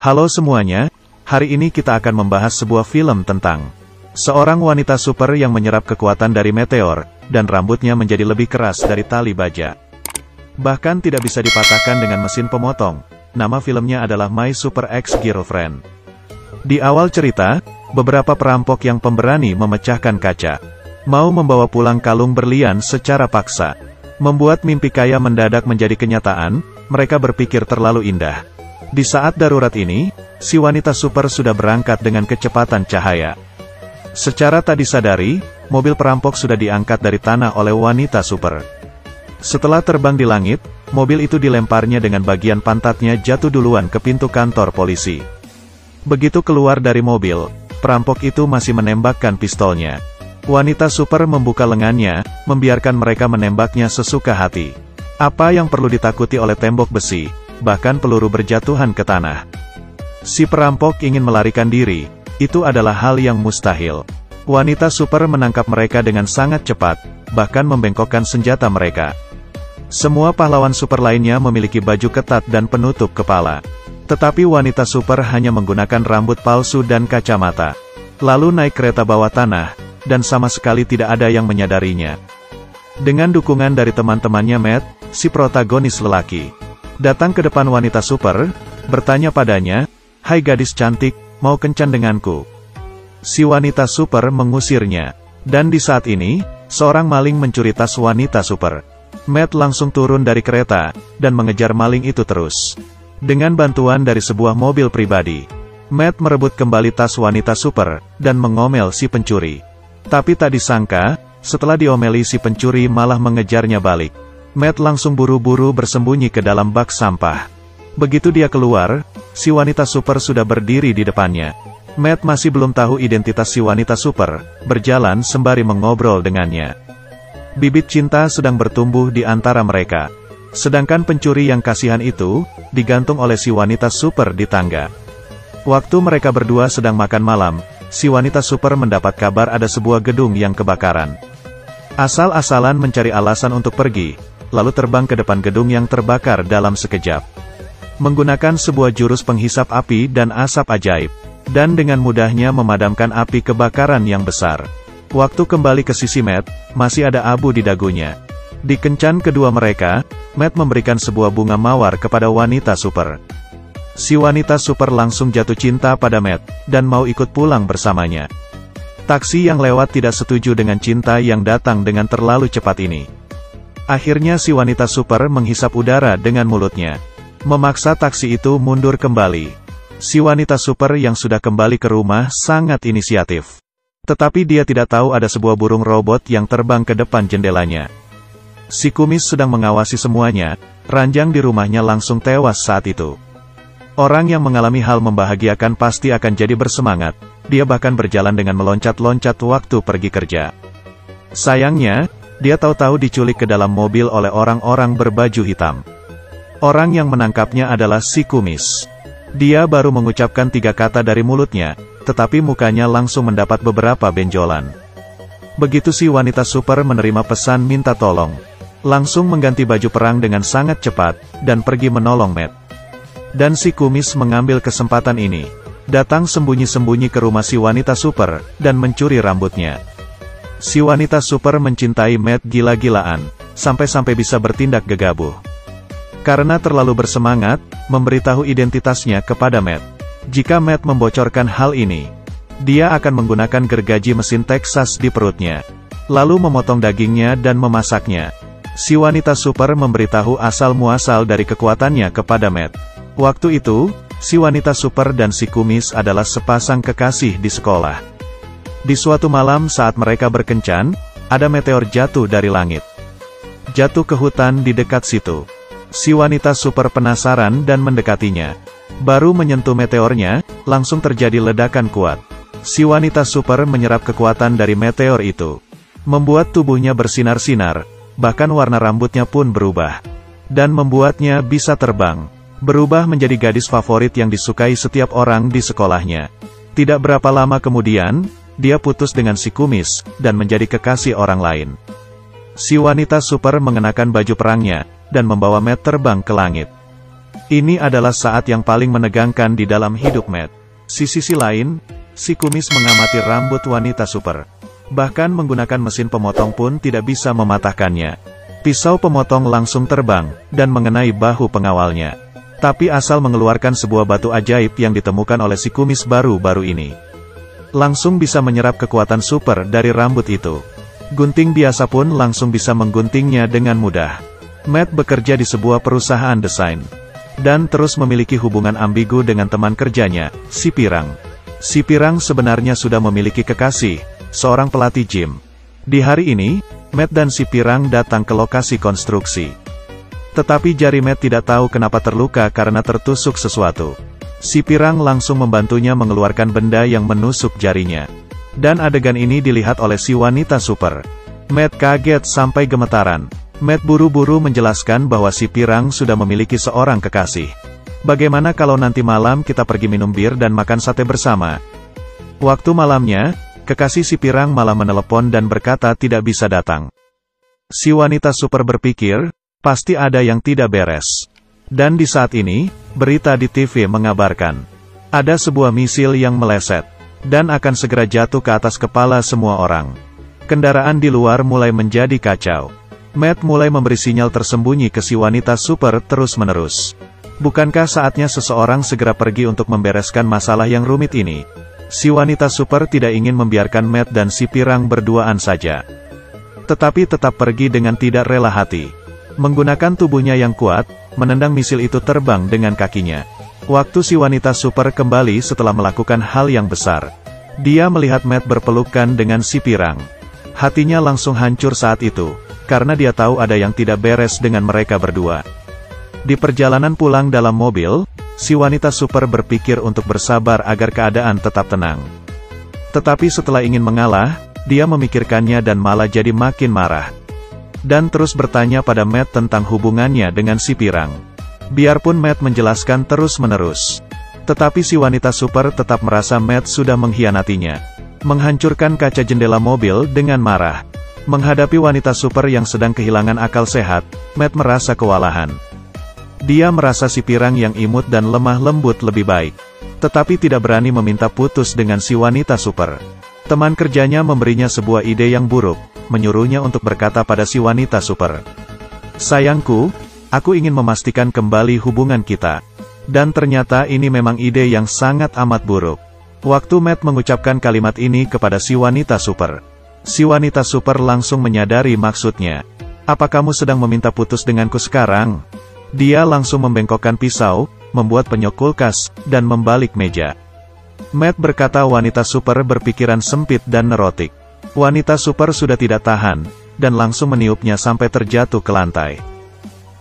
Halo semuanya, hari ini kita akan membahas sebuah film tentang seorang wanita super yang menyerap kekuatan dari meteor, dan rambutnya menjadi lebih keras dari tali baja. Bahkan tidak bisa dipatahkan dengan mesin pemotong. Nama filmnya adalah My Super Ex-Girlfriend. Di awal cerita, beberapa perampok yang pemberani memecahkan kaca. Mau membawa pulang kalung berlian secara paksa. Membuat mimpi kaya mendadak menjadi kenyataan, mereka berpikir terlalu indah. Di saat darurat ini, si wanita super sudah berangkat dengan kecepatan cahaya. Secara tak disadari, mobil perampok sudah diangkat dari tanah oleh wanita super. Setelah terbang di langit, mobil itu dilemparnya dengan bagian pantatnya jatuh duluan ke pintu kantor polisi. Begitu keluar dari mobil, perampok itu masih menembakkan pistolnya. Wanita super membuka lengannya, membiarkan mereka menembaknya sesuka hati. Apa yang perlu ditakuti oleh tembok besi? Bahkan peluru berjatuhan ke tanah. Si perampok ingin melarikan diri, itu adalah hal yang mustahil. Wanita super menangkap mereka dengan sangat cepat, bahkan membengkokkan senjata mereka. Semua pahlawan super lainnya memiliki baju ketat dan penutup kepala. Tetapi wanita super hanya menggunakan rambut palsu dan kacamata. Lalu naik kereta bawah tanah, dan sama sekali tidak ada yang menyadarinya. Dengan dukungan dari teman-temannya Matt, si protagonis lelaki datang ke depan wanita super, bertanya padanya, "Hai gadis cantik, mau kencan denganku?" Si wanita super mengusirnya. Dan di saat ini, seorang maling mencuri tas wanita super. Matt langsung turun dari kereta, dan mengejar maling itu terus. Dengan bantuan dari sebuah mobil pribadi, Matt merebut kembali tas wanita super, dan mengomel si pencuri. Tapi tak disangka, setelah diomeli si pencuri malah mengejarnya balik. Matt langsung buru-buru bersembunyi ke dalam bak sampah. Begitu dia keluar, si wanita super sudah berdiri di depannya. Matt masih belum tahu identitas si wanita super, berjalan sembari mengobrol dengannya. Bibit cinta sedang bertumbuh di antara mereka. Sedangkan pencuri yang kasihan itu, digantung oleh si wanita super di tangga. Waktu mereka berdua sedang makan malam, si wanita super mendapat kabar ada sebuah gedung yang kebakaran. Asal-asalan mencari alasan untuk pergi, lalu terbang ke depan gedung yang terbakar dalam sekejap. Menggunakan sebuah jurus penghisap api dan asap ajaib, dan dengan mudahnya memadamkan api kebakaran yang besar. Waktu kembali ke sisi Matt, masih ada abu di dagunya. Di kencan kedua mereka, Matt memberikan sebuah bunga mawar kepada wanita super. Si wanita super langsung jatuh cinta pada Matt, dan mau ikut pulang bersamanya. Taksi yang lewat tidak setuju dengan cinta yang datang dengan terlalu cepat ini. Akhirnya si wanita super menghisap udara dengan mulutnya. Memaksa taksi itu mundur kembali. Si wanita super yang sudah kembali ke rumah sangat inisiatif. Tetapi dia tidak tahu ada sebuah burung robot yang terbang ke depan jendelanya. Si kumis sedang mengawasi semuanya, ranjang di rumahnya langsung tewas saat itu. Orang yang mengalami hal membahagiakan pasti akan jadi bersemangat. Dia bahkan berjalan dengan meloncat-loncat waktu pergi kerja. Sayangnya, dia tahu-tahu diculik ke dalam mobil oleh orang-orang berbaju hitam. Orang yang menangkapnya adalah si kumis. Dia baru mengucapkan 3 kata dari mulutnya, tetapi mukanya langsung mendapat beberapa benjolan. Begitu si wanita super menerima pesan minta tolong, langsung mengganti baju perang dengan sangat cepat, dan pergi menolong Matt. Dan si kumis mengambil kesempatan ini, datang sembunyi-sembunyi ke rumah si wanita super, dan mencuri rambutnya. Si wanita super mencintai Matt gila-gilaan, sampai-sampai bisa bertindak gegabah. Karena terlalu bersemangat, memberitahu identitasnya kepada Matt. Jika Matt membocorkan hal ini, dia akan menggunakan gergaji mesin Texas di perutnya, lalu memotong dagingnya dan memasaknya. Si wanita super memberitahu asal-muasal dari kekuatannya kepada Matt. Waktu itu, si wanita super dan si kumis adalah sepasang kekasih di sekolah. Di suatu malam saat mereka berkencan, ada meteor jatuh dari langit. Jatuh ke hutan di dekat situ. Si wanita super penasaran dan mendekatinya. Baru menyentuh meteornya, langsung terjadi ledakan kuat. Si wanita super menyerap kekuatan dari meteor itu. Membuat tubuhnya bersinar-sinar, bahkan warna rambutnya pun berubah. Dan membuatnya bisa terbang. Berubah menjadi gadis favorit yang disukai setiap orang di sekolahnya. Tidak berapa lama kemudian, dia putus dengan si kumis, dan menjadi kekasih orang lain. Si wanita super mengenakan baju perangnya, dan membawa Matt terbang ke langit. Ini adalah saat yang paling menegangkan di dalam hidup Matt. Di sisi lain, si kumis mengamati rambut wanita super. Bahkan menggunakan mesin pemotong pun tidak bisa mematahkannya. Pisau pemotong langsung terbang, dan mengenai bahu pengawalnya. Tapi asal mengeluarkan sebuah batu ajaib yang ditemukan oleh si kumis baru-baru ini. Langsung bisa menyerap kekuatan super dari rambut itu. Gunting biasa pun langsung bisa mengguntingnya dengan mudah. Matt bekerja di sebuah perusahaan desain. Dan terus memiliki hubungan ambigu dengan teman kerjanya, si Pirang. Si Pirang sebenarnya sudah memiliki kekasih, seorang pelatih gym. Di hari ini, Matt dan si Pirang datang ke lokasi konstruksi. Tetapi jari Matt tidak tahu kenapa terluka karena tertusuk sesuatu. Si Pirang langsung membantunya mengeluarkan benda yang menusuk jarinya. Dan adegan ini dilihat oleh si wanita super. Matt kaget sampai gemetaran. Matt buru-buru menjelaskan bahwa si Pirang sudah memiliki seorang kekasih. Bagaimana kalau nanti malam kita pergi minum bir dan makan sate bersama? Waktu malamnya, kekasih si Pirang malah menelepon dan berkata tidak bisa datang. Si wanita super berpikir, pasti ada yang tidak beres. Dan di saat ini, berita di TV mengabarkan, ada sebuah misil yang meleset, dan akan segera jatuh ke atas kepala semua orang. Kendaraan di luar mulai menjadi kacau. Matt mulai memberi sinyal tersembunyi ke si wanita super terus-menerus. Bukankah saatnya seseorang segera pergi untuk membereskan masalah yang rumit ini? Si wanita super tidak ingin membiarkan Matt dan si Pirang berduaan saja. Tetapi tetap pergi dengan tidak rela hati. Menggunakan tubuhnya yang kuat, menendang misil itu terbang dengan kakinya. Waktu si wanita super kembali setelah melakukan hal yang besar. Dia melihat Matt berpelukan dengan si Pirang. Hatinya langsung hancur saat itu. Karena dia tahu ada yang tidak beres dengan mereka berdua. Di perjalanan pulang dalam mobil, si wanita super berpikir untuk bersabar agar keadaan tetap tenang. Tetapi setelah ingin mengalah, dia memikirkannya dan malah jadi makin marah. Dan terus bertanya pada Matt tentang hubungannya dengan si Pirang. Biarpun Matt menjelaskan terus-menerus. Tetapi si wanita super tetap merasa Matt sudah mengkhianatinya. Menghancurkan kaca jendela mobil dengan marah. Menghadapi wanita super yang sedang kehilangan akal sehat, Matt merasa kewalahan. Dia merasa si Pirang yang imut dan lemah lembut lebih baik. Tetapi tidak berani meminta putus dengan si wanita super. Teman kerjanya memberinya sebuah ide yang buruk, menyuruhnya untuk berkata pada si wanita super. Sayangku, aku ingin memastikan kembali hubungan kita. Dan ternyata ini memang ide yang sangat amat buruk. Waktu Matt mengucapkan kalimat ini kepada si wanita super. Si wanita super langsung menyadari maksudnya. Apa kamu sedang meminta putus denganku sekarang? Dia langsung membengkokkan pisau, membuat penyok kulkas, dan membalik meja. Matt berkata wanita super berpikiran sempit dan nerotik. Wanita super sudah tidak tahan, dan langsung meniupnya sampai terjatuh ke lantai.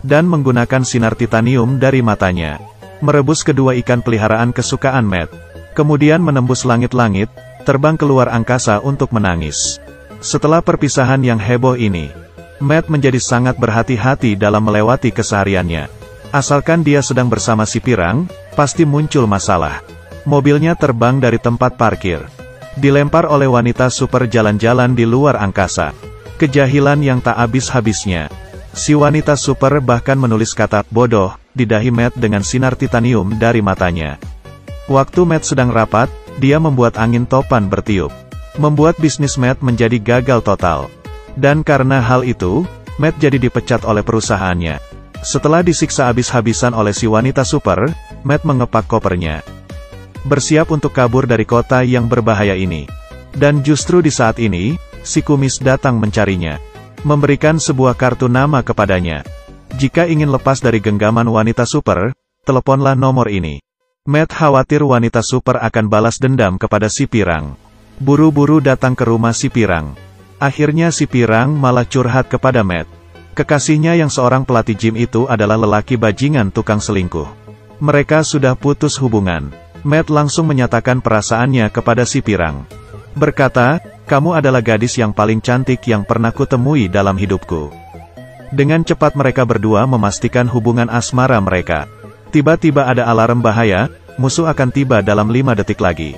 Dan menggunakan sinar titanium dari matanya. Merebus kedua ikan peliharaan kesukaan Matt. Kemudian menembus langit-langit, terbang keluar angkasa untuk menangis. Setelah perpisahan yang heboh ini, Matt menjadi sangat berhati-hati dalam melewati kesehariannya. Asalkan dia sedang bersama si Pirang, pasti muncul masalah. Mobilnya terbang dari tempat parkir. Dilempar oleh wanita super jalan-jalan di luar angkasa. Kejahilan yang tak habis-habisnya. Si wanita super bahkan menulis kata bodoh di dahi Matt dengan sinar titanium dari matanya. Waktu Matt sedang rapat, dia membuat angin topan bertiup. Membuat bisnis Matt menjadi gagal total. Dan karena hal itu, Matt jadi dipecat oleh perusahaannya. Setelah disiksa habis-habisan oleh si wanita super, Matt mengepak kopernya. Bersiap untuk kabur dari kota yang berbahaya ini. Dan justru di saat ini, si kumis datang mencarinya. Memberikan sebuah kartu nama kepadanya. Jika ingin lepas dari genggaman wanita super, teleponlah nomor ini. Matt khawatir wanita super akan balas dendam kepada si Pirang. Buru-buru datang ke rumah si Pirang. Akhirnya si Pirang malah curhat kepada Matt. Kekasihnya yang seorang pelatih gym itu adalah lelaki bajingan tukang selingkuh. Mereka sudah putus hubungan. Matt langsung menyatakan perasaannya kepada si Pirang. Berkata, kamu adalah gadis yang paling cantik yang pernah kutemui dalam hidupku. Dengan cepat mereka berdua memastikan hubungan asmara mereka. Tiba-tiba ada alarm bahaya, musuh akan tiba dalam 5 detik lagi.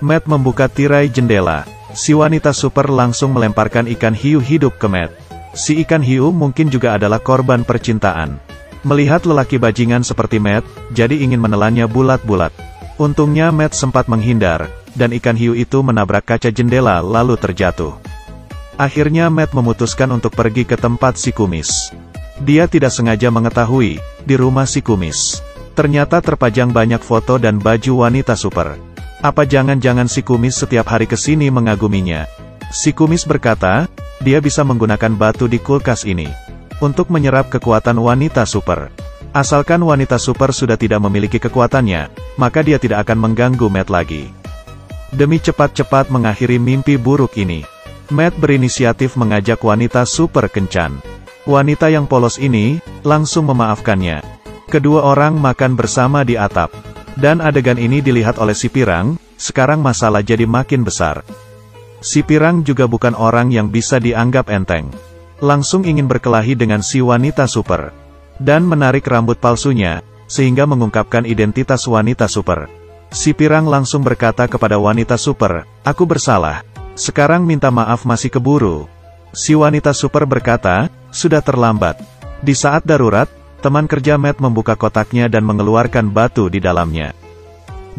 Matt membuka tirai jendela. Si wanita super langsung melemparkan ikan hiu hidup ke Matt. Si ikan hiu mungkin juga adalah korban percintaan. Melihat lelaki bajingan seperti Matt, jadi ingin menelannya bulat-bulat. Untungnya Matt sempat menghindar, dan ikan hiu itu menabrak kaca jendela lalu terjatuh. Akhirnya Matt memutuskan untuk pergi ke tempat si kumis. Dia tidak sengaja mengetahui, di rumah si kumis ternyata terpajang banyak foto dan baju wanita super. Apa jangan-jangan si kumis setiap hari kesini mengaguminya? Si kumis berkata, dia bisa menggunakan batu di kulkas ini untuk menyerap kekuatan wanita super. Asalkan wanita super sudah tidak memiliki kekuatannya, maka dia tidak akan mengganggu Matt lagi. Demi cepat-cepat mengakhiri mimpi buruk ini, Matt berinisiatif mengajak wanita super kencan. Wanita yang polos ini langsung memaafkannya. Kedua orang makan bersama di atap. Dan adegan ini dilihat oleh si pirang, sekarang masalah jadi makin besar. Si pirang juga bukan orang yang bisa dianggap enteng. Langsung ingin berkelahi dengan si wanita super. Dan menarik rambut palsunya, sehingga mengungkapkan identitas wanita super. Si pirang langsung berkata kepada wanita super, "Aku bersalah. Sekarang minta maaf masih keburu." Si wanita super berkata, "Sudah terlambat." Di saat darurat, teman kerja Matt membuka kotaknya dan mengeluarkan batu di dalamnya.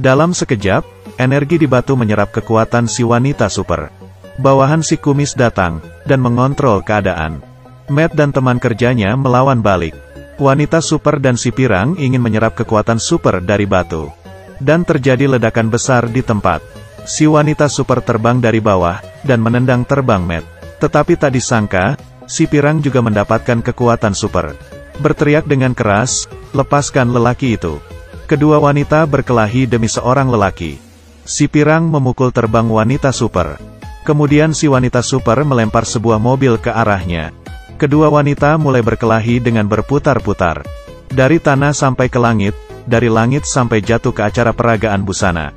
Dalam sekejap, energi di batu menyerap kekuatan si wanita super. Bawahan si kumis datang, dan mengontrol keadaan. Matt dan teman kerjanya melawan balik. Wanita super dan si pirang ingin menyerap kekuatan super dari batu. Dan terjadi ledakan besar di tempat. Si wanita super terbang dari bawah, dan menendang terbang Matt. Tetapi tak disangka, si pirang juga mendapatkan kekuatan super. Berteriak dengan keras, "Lepaskan lelaki itu." Kedua wanita berkelahi demi seorang lelaki. Si pirang memukul terbang wanita super. Kemudian si wanita super melempar sebuah mobil ke arahnya. Kedua wanita mulai berkelahi dengan berputar-putar. Dari tanah sampai ke langit, dari langit sampai jatuh ke acara peragaan busana.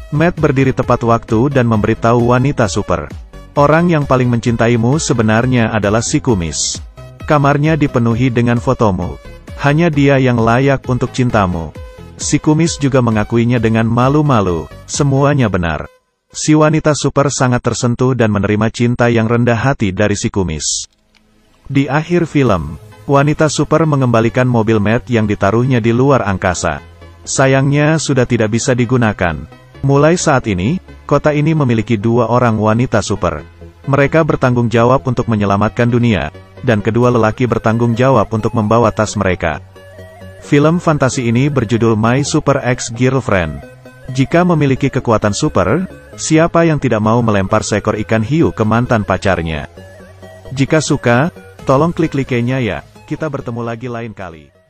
Matt berdiri tepat waktu dan memberitahu wanita super. Orang yang paling mencintaimu sebenarnya adalah si kumis. Kamarnya dipenuhi dengan fotomu. Hanya dia yang layak untuk cintamu. Si kumis juga mengakuinya dengan malu-malu, semuanya benar. Si wanita super sangat tersentuh dan menerima cinta yang rendah hati dari si kumis. Di akhir film, wanita super mengembalikan mobil Matt yang ditaruhnya di luar angkasa. Sayangnya sudah tidak bisa digunakan. Mulai saat ini, kota ini memiliki dua orang wanita super. Mereka bertanggung jawab untuk menyelamatkan dunia, dan kedua lelaki bertanggung jawab untuk membawa tas mereka. Film fantasi ini berjudul My Super Ex-Girlfriend. Jika memiliki kekuatan super, siapa yang tidak mau melempar seekor ikan hiu ke mantan pacarnya? Jika suka, tolong klik like-nya ya. Kita bertemu lagi lain kali.